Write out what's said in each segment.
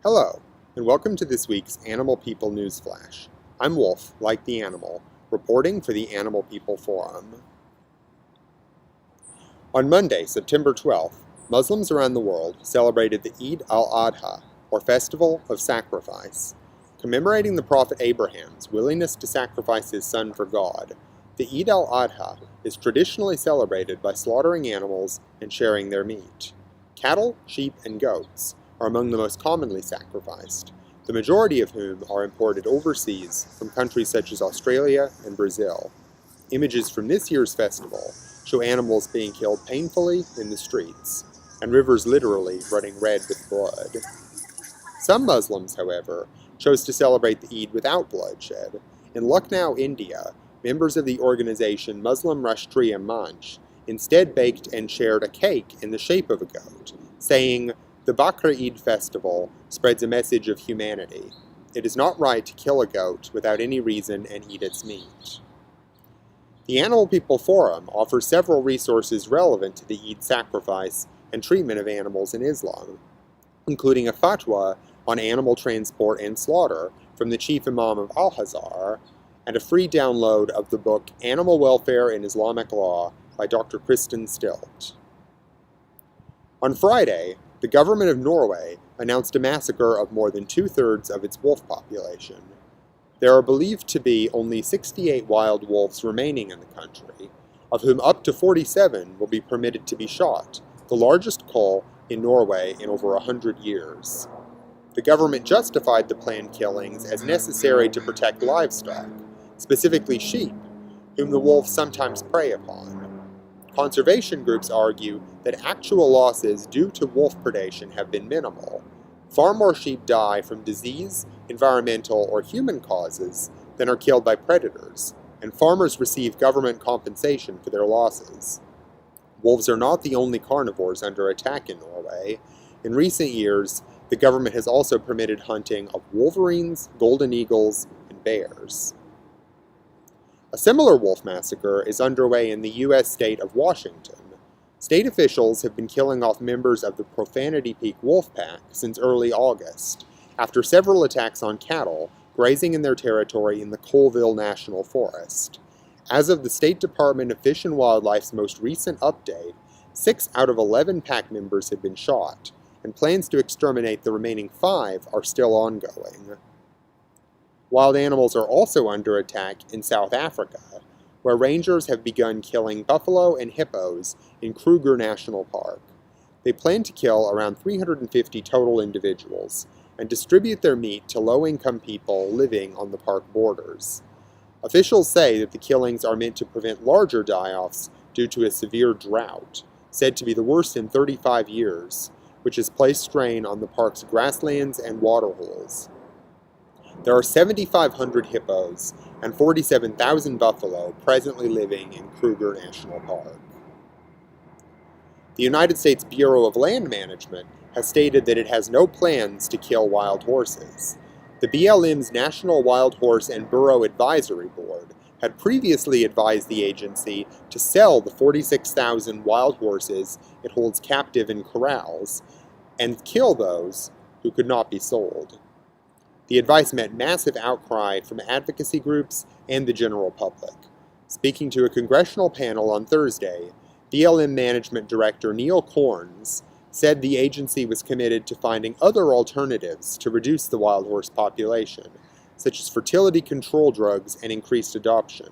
Hello, and welcome to this week's Animal People Newsflash. I'm Wolf, like the animal, reporting for the Animal People Forum. On Monday, September 12th, Muslims around the world celebrated the Eid al-Adha, or Festival of Sacrifice. Commemorating the Prophet Abraham's willingness to sacrifice his son for God, the Eid al-Adha is traditionally celebrated by slaughtering animals and sharing their meat. Cattle, sheep, and goats are among the most commonly sacrificed, the majority of whom are imported overseas from countries such as Australia and Brazil. Images from this year's festival show animals being killed painfully in the streets, and rivers literally running red with blood. Some Muslims, however, chose to celebrate the Eid without bloodshed. In Lucknow, India, members of the organization Muslim Rashtriya Manch instead baked and shared a cake in the shape of a goat, saying, "The Bakr Eid festival spreads a message of humanity. It is not right to kill a goat without any reason and eat its meat." The Animal People Forum offers several resources relevant to the Eid sacrifice and treatment of animals in Islam, including a fatwa on animal transport and slaughter from the Chief Imam of Al-Azhar, and a free download of the book Animal Welfare in Islamic Law by Dr. Kristen Stilt. On Friday, the government of Norway announced a massacre of more than two-thirds of its wolf population. There are believed to be only 68 wild wolves remaining in the country, of whom up to 47 will be permitted to be shot, the largest cull in Norway in over 100 years. The government justified the planned killings as necessary to protect livestock, specifically sheep, whom the wolves sometimes prey upon. Conservation groups argue that actual losses due to wolf predation have been minimal. Far more sheep die from disease, environmental, or human causes than are killed by predators, and farmers receive government compensation for their losses. Wolves are not the only carnivores under attack in Norway. In recent years, the government has also permitted hunting of wolverines, golden eagles, and bears. A similar wolf massacre is underway in the U.S. state of Washington. State officials have been killing off members of the Profanity Peak wolf pack since early August, after several attacks on cattle grazing in their territory in the Colville National Forest. As of the State Department of Fish and Wildlife's most recent update, 6 out of 11 pack members have been shot, and plans to exterminate the remaining 5 are still ongoing. Wild animals are also under attack in South Africa, where rangers have begun killing buffalo and hippos in Kruger National Park. They plan to kill around 350 total individuals and distribute their meat to low-income people living on the park borders. Officials say that the killings are meant to prevent larger die-offs due to a severe drought, said to be the worst in 35 years, which has placed strain on the park's grasslands and waterholes. There are 7,500 hippos and 47,000 buffalo presently living in Kruger National Park. The United States Bureau of Land Management has stated that it has no plans to kill wild horses. The BLM's National Wild Horse and Burro Advisory Board had previously advised the agency to sell the 46,000 wild horses it holds captive in corrals and kill those who could not be sold. The advice met massive outcry from advocacy groups and the general public. Speaking to a congressional panel on Thursday, BLM Management Director Neil Corns said the agency was committed to finding other alternatives to reduce the wild horse population, such as fertility control drugs and increased adoption.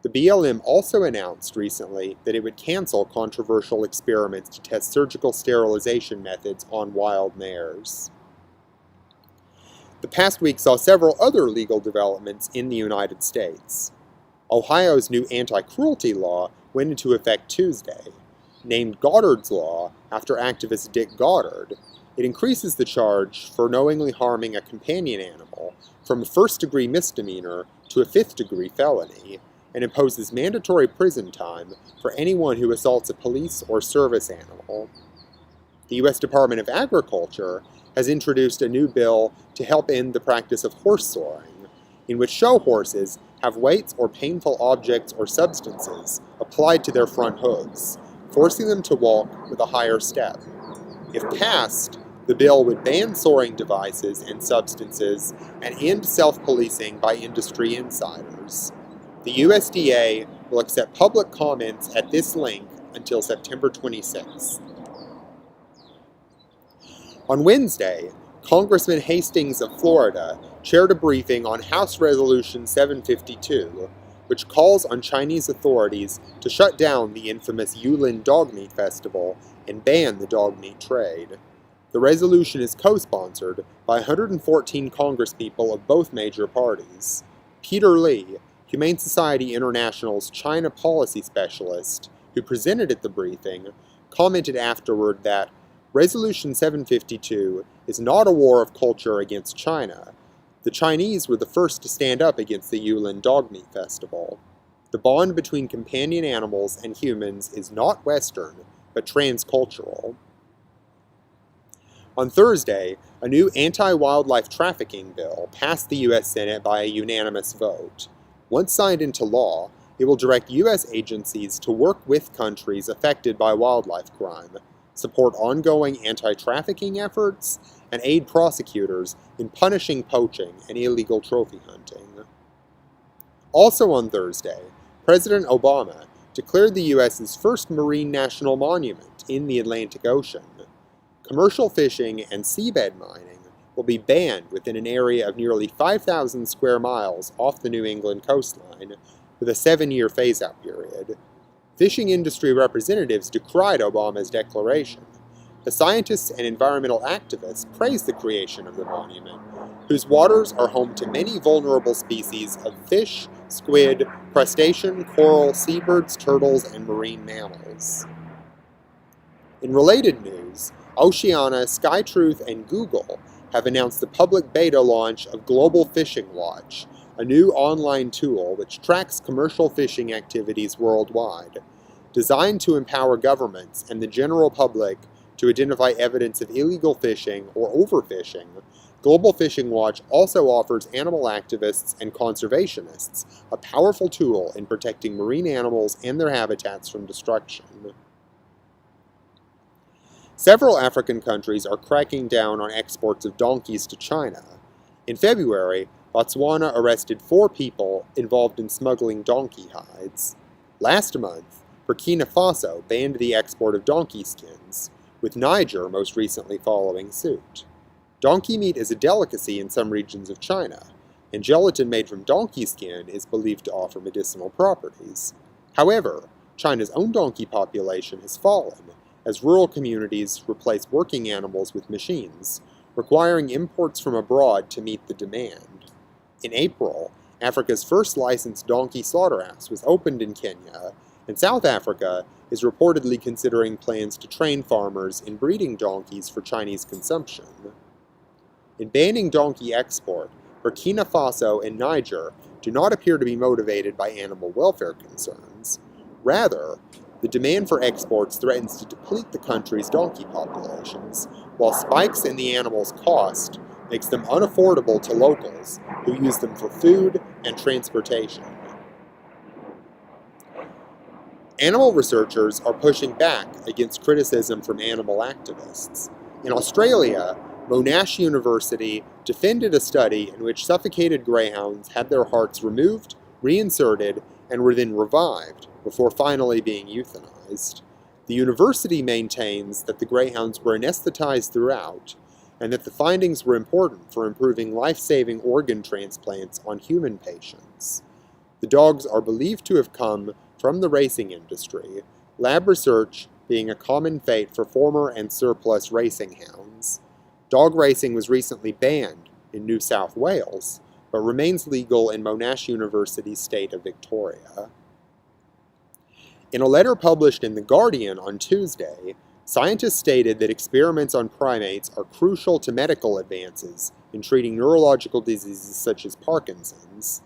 The BLM also announced recently that it would cancel controversial experiments to test surgical sterilization methods on wild mares. The past week saw several other legal developments in the United States. Ohio's new anti-cruelty law went into effect Tuesday. Named Goddard's Law after activist Dick Goddard, it increases the charge for knowingly harming a companion animal from a first-degree misdemeanor to a fifth-degree felony, and imposes mandatory prison time for anyone who assaults a police or service animal. The U.S. Department of Agriculture has introduced a new bill to help end the practice of horse soring, in which show horses have weights or painful objects or substances applied to their front hooves, forcing them to walk with a higher step. If passed, The bill would ban soaring devices and substances and end self-policing by industry insiders. The USDA will accept public comments at this link until September 26. On Wednesday, Congressman Hastings of Florida chaired a briefing on House Resolution 752, which calls on Chinese authorities to shut down the infamous Yulin Dog Meat Festival and ban the dog meat trade. The resolution is co-sponsored by 114 congresspeople of both major parties. Peter Lee, Humane Society International's China policy specialist, who presented at the briefing, commented afterward that Resolution 752 is not a war of culture against China. The Chinese were the first to stand up against the Yulin Dog Meat Festival. The bond between companion animals and humans is not Western, but transcultural. On Thursday, a new anti-wildlife trafficking bill passed the U.S. Senate by a unanimous vote. Once signed into law, it will direct U.S. agencies to work with countries affected by wildlife crime, support ongoing anti-trafficking efforts, and aid prosecutors in punishing poaching and illegal trophy hunting. Also on Thursday, President Obama declared the U.S.'s first marine national monument in the Atlantic Ocean. Commercial fishing and seabed mining will be banned within an area of nearly 5,000 square miles off the New England coastline, with a 7-year phase-out period. Fishing industry representatives decried Obama's declaration. The scientists and environmental activists praised the creation of the monument, whose waters are home to many vulnerable species of fish, squid, crustacean, coral, seabirds, turtles, and marine mammals. In related news, Oceana, SkyTruth, and Google have announced the public beta launch of Global Fishing Watch, a new online tool which tracks commercial fishing activities worldwide. Designed to empower governments and the general public to identify evidence of illegal fishing or overfishing, Global Fishing Watch also offers animal activists and conservationists a powerful tool in protecting marine animals and their habitats from destruction. Several African countries are cracking down on exports of donkeys to China. In February, Botswana arrested 4 people involved in smuggling donkey hides. Last month, Burkina Faso banned the export of donkey skins, with Niger most recently following suit. Donkey meat is a delicacy in some regions of China, and gelatin made from donkey skin is believed to offer medicinal properties. However, China's own donkey population has fallen, as rural communities replace working animals with machines, requiring imports from abroad to meet the demand. In April, Africa's first licensed donkey slaughterhouse was opened in Kenya, and South Africa is reportedly considering plans to train farmers in breeding donkeys for Chinese consumption. In banning donkey export, Burkina Faso and Niger do not appear to be motivated by animal welfare concerns. Rather, the demand for exports threatens to deplete the country's donkey populations, while spikes in the animals' cost makes them unaffordable to locals who use them for food and transportation. Animal researchers are pushing back against criticism from animal activists. In Australia, Monash University defended a study in which suffocated greyhounds had their hearts removed, reinserted, and were then revived before finally being euthanized. The university maintains that the greyhounds were anesthetized throughout, and that the findings were important for improving life-saving organ transplants on human patients. The dogs are believed to have come from the racing industry, lab research being a common fate for former and surplus racing hounds. Dog racing was recently banned in New South Wales, but remains legal in Monash University's state of Victoria. In a letter published in The Guardian on Tuesday, scientists stated that experiments on primates are crucial to medical advances in treating neurological diseases such as Parkinson's.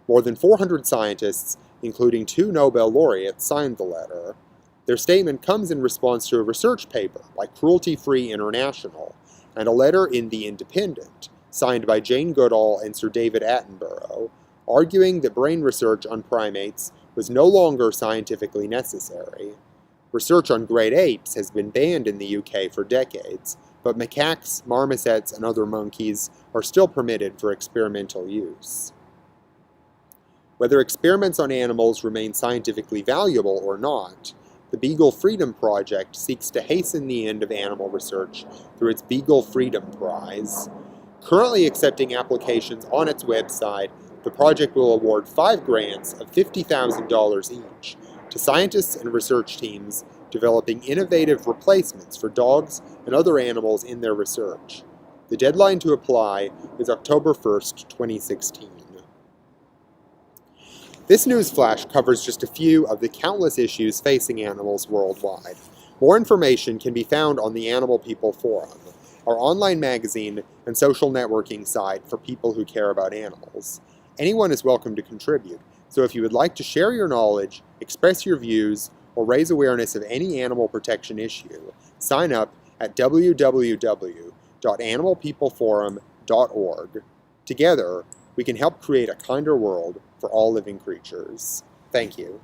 More than 400 scientists, including 2 Nobel laureates, signed the letter. Their statement comes in response to a research paper by Cruelty Free International and a letter in The Independent, signed by Jane Goodall and Sir David Attenborough, arguing that brain research on primates was no longer scientifically necessary. Research on great apes has been banned in the UK for decades, but macaques, marmosets, and other monkeys are still permitted for experimental use. Whether experiments on animals remain scientifically valuable or not, the Beagle Freedom Project seeks to hasten the end of animal research through its Beagle Freedom Prize. Currently accepting applications on its website, the project will award 5 grants of $50,000 each to scientists and research teams developing innovative replacements for dogs and other animals in their research. The deadline to apply is October 1st, 2016. This newsflash covers just a few of the countless issues facing animals worldwide. More information can be found on the Animal People Forum, our online magazine and social networking site for people who care about animals. Anyone is welcome to contribute, so if you would like to share your knowledge, express your views, or raise awareness of any animal protection issue, sign up at www.animalpeopleforum.org. Together, we can help create a kinder world for all living creatures. Thank you.